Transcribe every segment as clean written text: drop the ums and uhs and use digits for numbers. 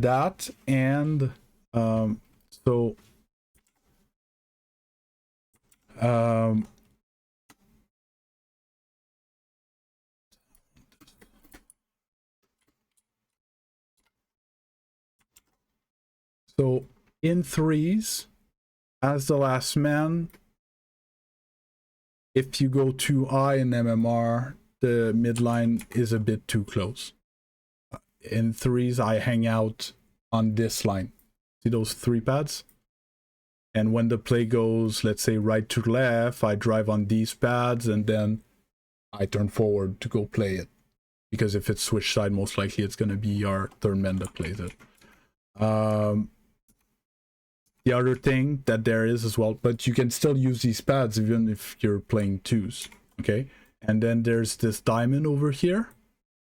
that, and so so in threes, as the last man, if you go too high in MMR, the midline is a bit too close. In threes, I hang out on this line. See those 3 pads? And when the play goes, let's say right to left, I drive on these pads and then I turn forward to go play it. Because if it's switch side, most likely it's going to be our third man that plays it. The other thing that there is as well, but you can still use these pads even if you're playing twos, okay? And then there's this diamond over here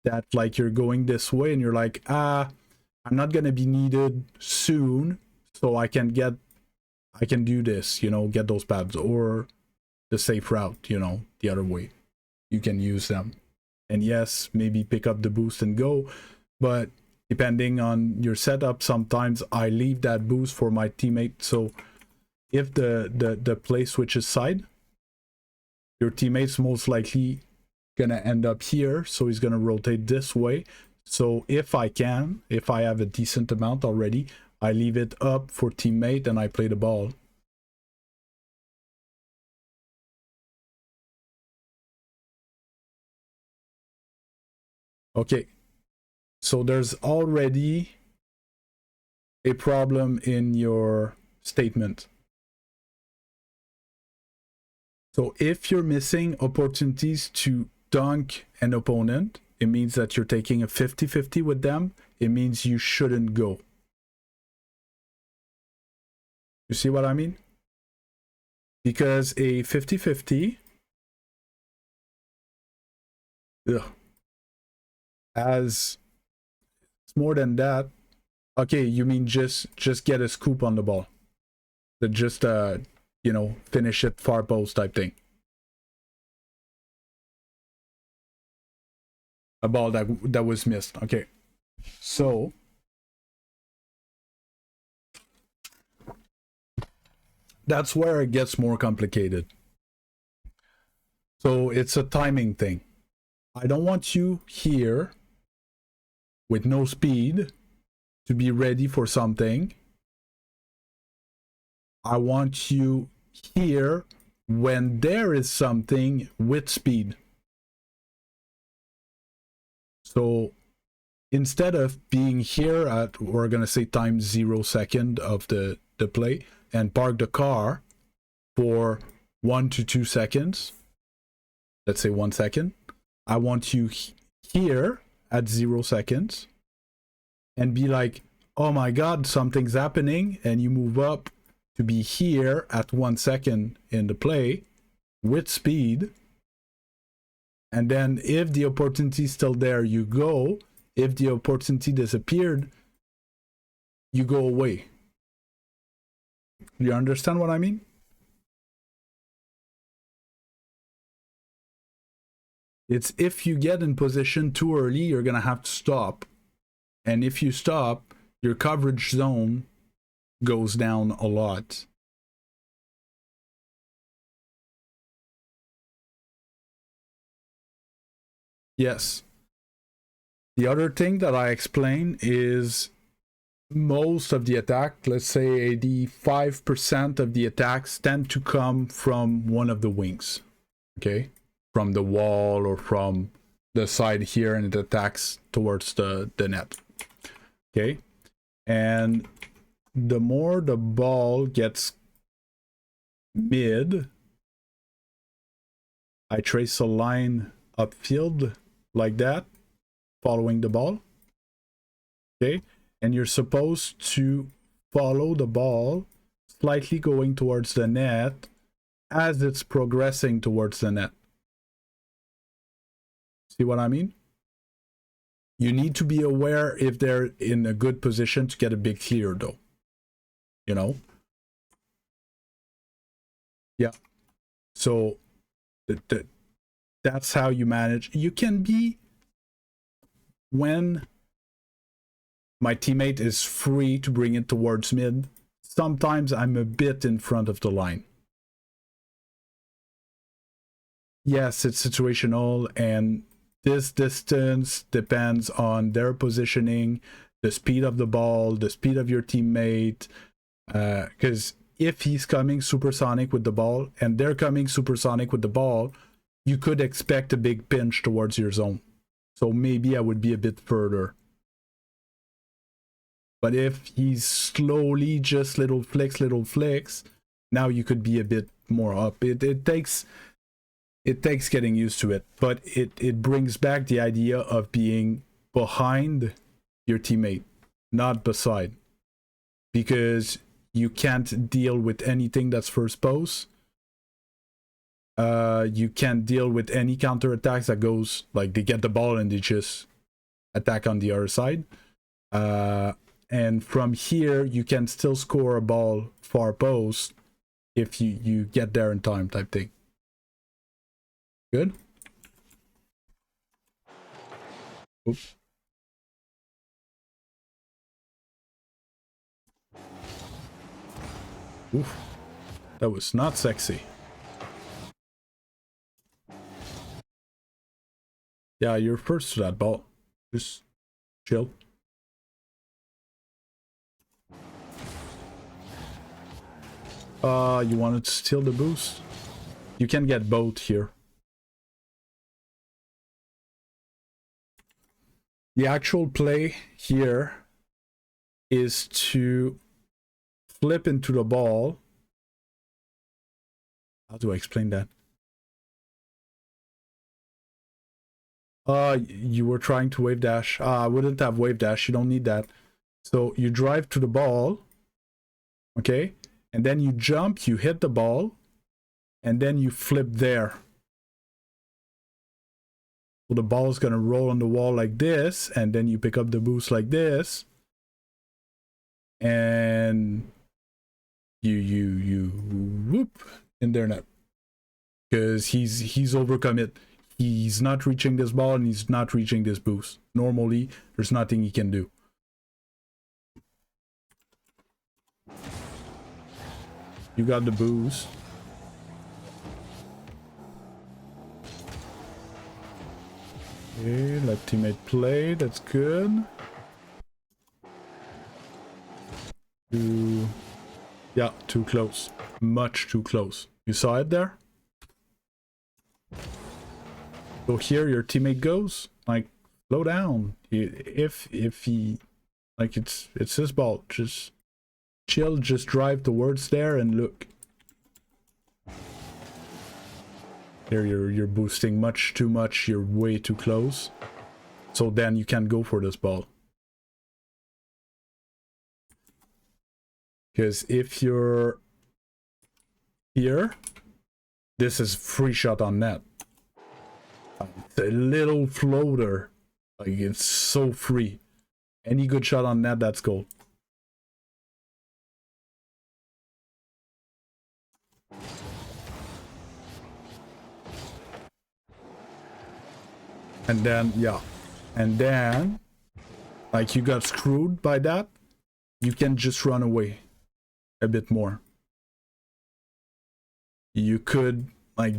that like you're going this way and you're like, I'm not going to be needed soon, so I can do this, you know, get those pads, or the safe route, you know, the other way. You can use them. And yes, maybe pick up the boost and go, but depending on your setup, sometimes I leave that boost for my teammate. So if the play switches side, your teammate's most likely gonna end up here, so he's gonna rotate this way. So if I have a decent amount already, I leave it up for teammate and I play the ball. Okay, so there's already a problem in your statement. So if you're missing opportunities to dunk an opponent, it means that you're taking a 50-50 with them. It means you shouldn't go. You see what I mean? Because a 50-50 as it's more than that. Okay, you mean just get a scoop on the ball. That just you know, finish it far post type thing. A ball that was missed. Okay. So that's where it gets more complicated. So it's a timing thing. I don't want you here with no speed to be ready for something. I want you here when there is something with speed. So instead of being here at, we're gonna say times 0 second of the play and park the car for 1 to 2 seconds, let's say 1 second, I want you here at 0 seconds and be like, oh my god, something's happening, and you move up to be here at 1 second in the play with speed. And then if the opportunity is still there, you go. If the opportunity disappeared, you go away. You understand what I mean? It's if you get in position too early, you're going to have to stop. And if you stop, your coverage zone goes down a lot. Yes. The other thing that I explain is most of the attack, let's say 85% of the attacks tend to come from one of the wings. Okay? From the wall or from the side here, and it attacks towards the net. Okay? And the more the ball gets mid, I trace a line upfield like that, following the ball. Okay? And you're supposed to follow the ball slightly going towards the net as it's progressing towards the net. See what I mean? You need to be aware if they're in a good position to get a big clear, though. You know? Yeah. So that's how you manage. You can be, when my teammate is free to bring it towards mid. Sometimes I'm a bit in front of the line. Yes, it's situational, and this distance depends on their positioning, the speed of the ball, the speed of your teammate. Because if he's coming supersonic with the ball and they're coming supersonic with the ball, you could expect a big pinch towards your zone. So maybe I would be a bit further. But if he's slowly just little flicks, now you could be a bit more up. It takes getting used to it, but it brings back the idea of being behind your teammate, not beside. Because you can't deal with anything that's first post. You can't deal with any counter attacks that goes like they get the ball and they just attack on the other side. And from here you can still score a ball far post if you get there in time, type thing. Good. Oops. Oof. That was not sexy. Yeah, you're first to that ball. Just chill. You wanted to steal the boost? You can get both here. The actual play here is to flip into the ball. How do I explain that? You were trying to wave dash. I wouldn't have wave dash. You don't need that. So you drive to the ball. Okay. And then you jump, you hit the ball. And then you flip there. So the ball is going to roll on the wall like this. And then you pick up the boost like this. And you whoop in their net. Because he's overcommit. He's not reaching this ball and he's not reaching this boost. Normally, there's nothing he can do. You got the boost. Okay, let teammate play. That's good. Yeah, too close. Much too close. You saw it there? So here your teammate goes, like, slow down. If he, like, it's his ball, just chill, just drive towards there and look. Here you're boosting much too much, you're way too close. So then you can't go for this ball. Because if you're here, this is free shot on net. It's a little floater. Like, it's so free. Any good shot on net, that's goal. And then, yeah. And then, like, you got screwed by that. You can just run away a bit more. You could, like,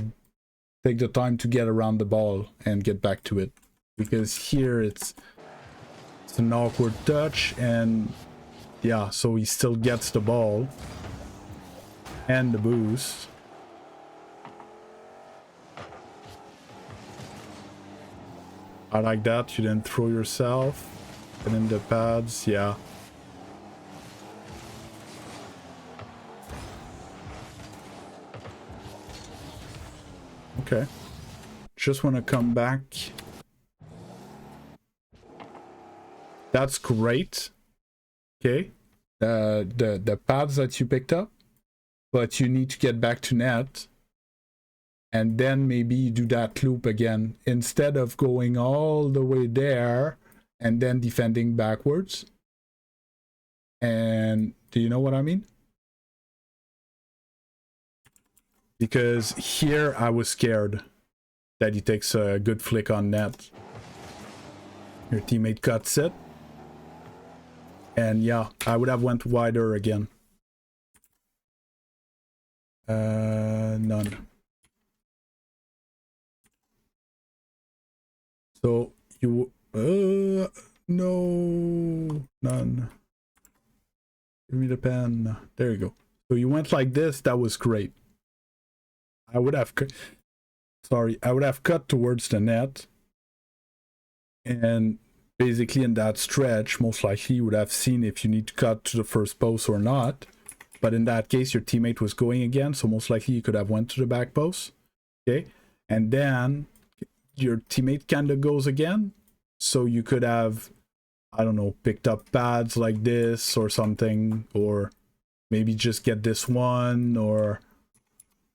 take the time to get around the ball and get back to it, because here it's an awkward touch, and yeah, so he still gets the ball and the boost. I like that. You didn't throw yourself. And in the pads, yeah. Okay. Just want to come back. That's great. Okay. The pads that you picked up, but you need to get back to net. And then maybe you do that loop again instead of going all the way there and then defending backwards. And do you know what I mean? Because here I was scared that he takes a good flick on net. Your teammate cuts it. And yeah, I would have went wider again. None. So you no, none. Give me the pen. There you go. So you went like this. That was great. I would have I would have cut towards the net, and basically in that stretch, most likely you would have seen if you need to cut to the first post or not. But in that case, your teammate was going again, so most likely you could have went to the back post. Okay, and then your teammate kind of goes again, so you could have, I don't know, picked up pads like this or something, or maybe just get this one, or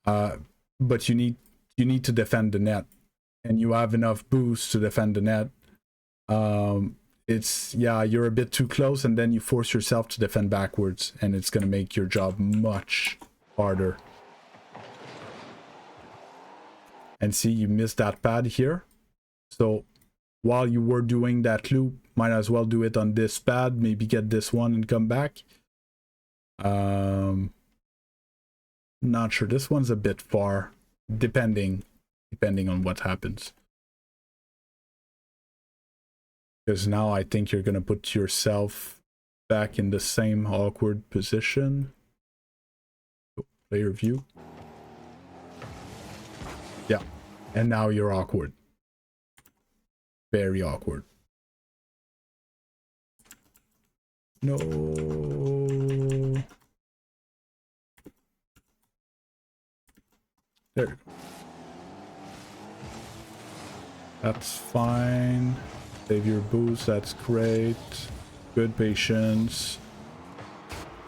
but you need to defend the net, and you have enough boost to defend the net. It's, yeah, you're a bit too close, and then you force yourself to defend backwards, and it's gonna make your job much harder. And see, you missed that pad here. So while you were doing that loop, might as well do it on this pad, maybe get this one and come back. Not sure. This one's a bit far, depending on what happens. Because now I think you're gonna put yourself back in the same awkward position. Player view. Yeah, and now you're awkward. Very awkward. No. There you go. That's fine. Save your boost, that's great. Good patience.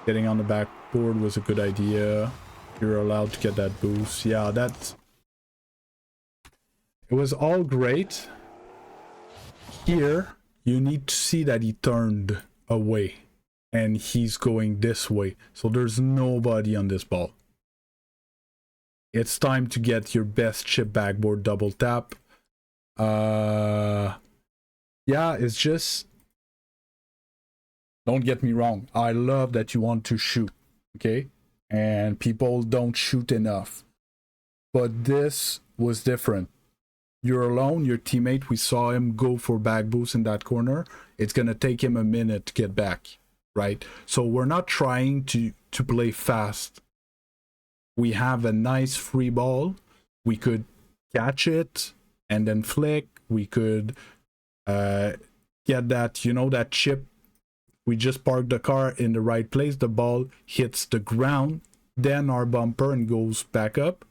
Getting on the backboard was a good idea. You're allowed to get that boost. Yeah, it was all great. Here, you need to see that he turned away and he's going this way. So there's nobody on this ball. It's time to get your best chip backboard double tap. Yeah, it's just, don't get me wrong, I love that you want to shoot, okay? And people don't shoot enough. But this was different. You're alone, your teammate, we saw him go for back boost in that corner. It's gonna take him a minute to get back, right? So we're not trying to play fast. We have a nice free ball. We could catch it and then flick. We could get that, you know, that chip. We just parked the car in the right place. The ball hits the ground, then our bumper and goes back up.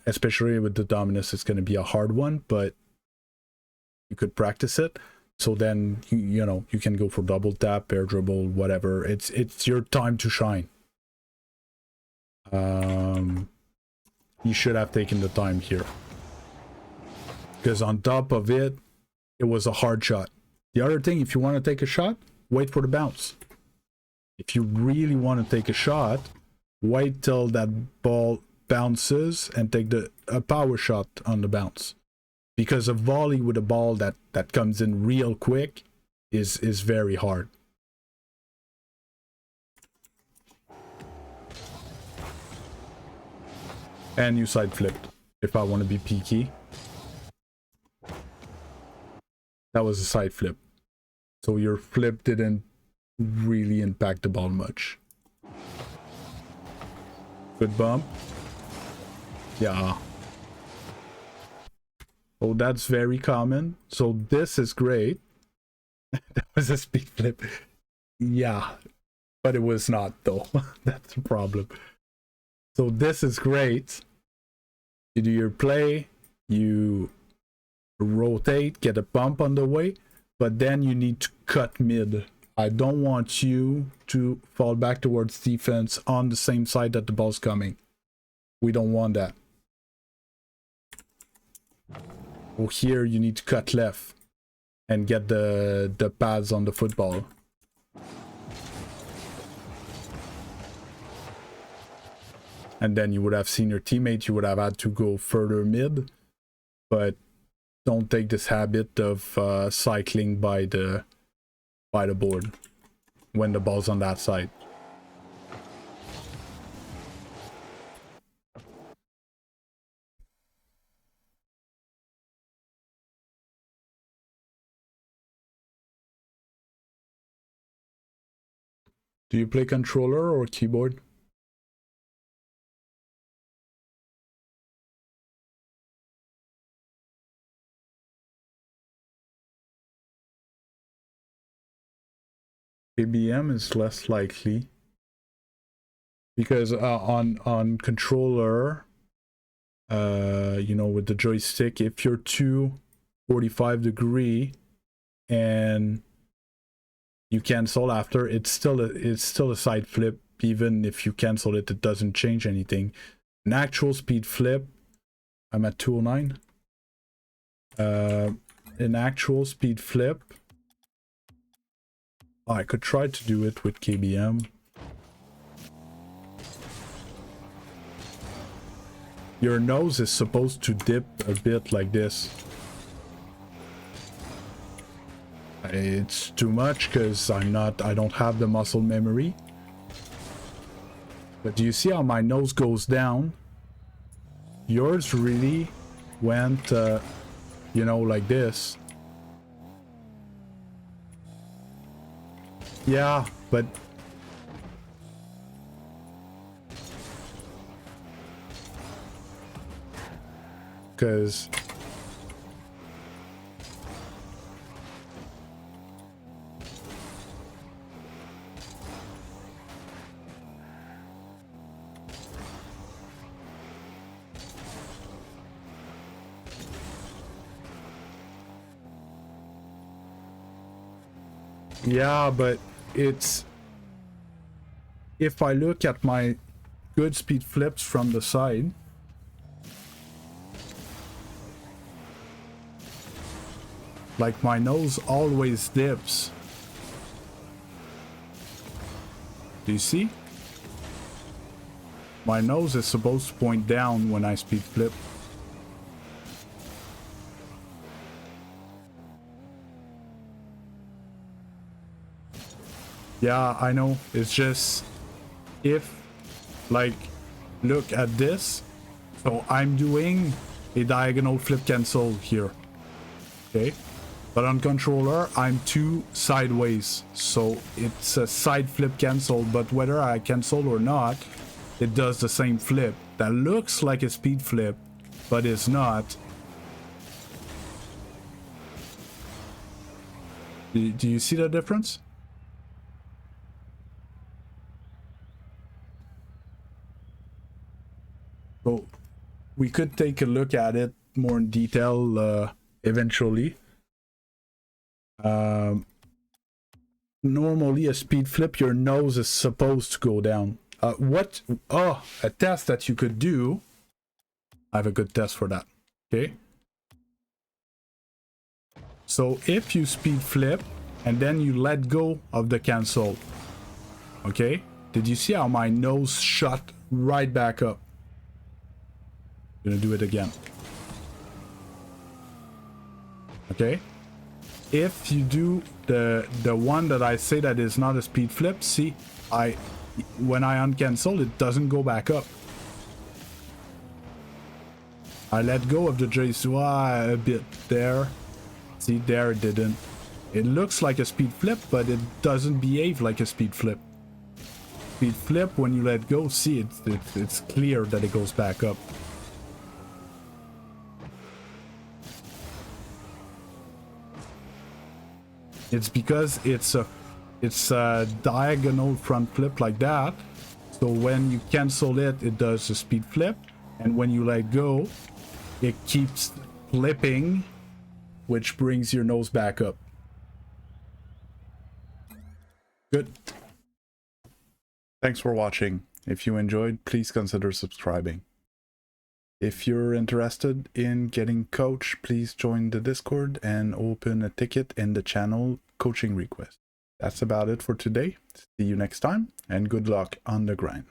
Especially with the Dominus, it's going to be a hard one, but you could practice it. So then you know, you can go for double tap, air dribble, whatever. It's your time to shine. You should have taken the time here, because on top of it, it was a hard shot. The other thing, if you want to take a shot, wait for the bounce. If you really want to take a shot, wait till that ball bounces and take a power shot on the bounce. Because a volley with a ball that comes in real quick is very hard. And you side flipped, if I want to be peaky. That was a side flip. So your flip didn't really impact the ball much. Good bump. Yeah. Oh, that's very common. So this is great. That was a speed flip. Yeah. But it was not, though. That's the problem. So this is great. You do your play. You rotate, get a bump on the way, but then you need to cut mid. I don't want you to fall back towards defense on the same side that the ball's coming. We don't want that. Well, here you need to cut left and get the pads on the football. And then you would have seen your teammate, you would have had to go further mid, but don't take this habit of cycling by the by the board when the ball's on that side. Do you play controller or keyboard? ABM is less likely because on controller, you know, with the joystick, if you're 245° and you cancel after, it's still a side flip. Even if you cancel it, it doesn't change anything. An actual speed flip, I'm at 209. An actual speed flip, I could try to do it with KBM. Your nose is supposed to dip a bit like this. It's too much because I don't have the muscle memory. But do you see how my nose goes down? Yours really went, you know, like this. Yeah, but because yeah, but it's, if I look at my good speed flips from the side, like my nose always dips. Do you see? My nose is supposed to point down when I speed flip. Yeah, I know. It's just, if, like, look at this. So I'm doing a diagonal flip cancel here. Okay. But on controller, I'm 2 sideways. So it's a side flip cancel, but whether I cancel or not, it does the same flip. That looks like a speed flip, but it's not. Do you see the difference? So we could take a look at it more in detail eventually. Normally a speed flip, your nose is supposed to go down. A test that you could do. I have a good test for that. Okay. So if you speed flip and then you let go of the cancel. Okay. Did you see how my nose shot right back up? I'm gonna do it again. Okay. If you do the one that I say that is not a speed flip, see, when I uncancel, it doesn't go back up. I let go of the joystick a bit there. See, there it didn't. It looks like a speed flip, but it doesn't behave like a speed flip. Speed flip, when you let go, see, it's clear that it goes back up. It's because it's a diagonal front flip like that. So when you cancel it, it does a speed flip. And when you let go, it keeps flipping, which brings your nose back up. Good. Thanks for watching. If you enjoyed, please consider subscribing. If you're interested in getting coached, please join the Discord and open a ticket in the channel coaching request. That's about it for today. See you next time, and good luck on the grind.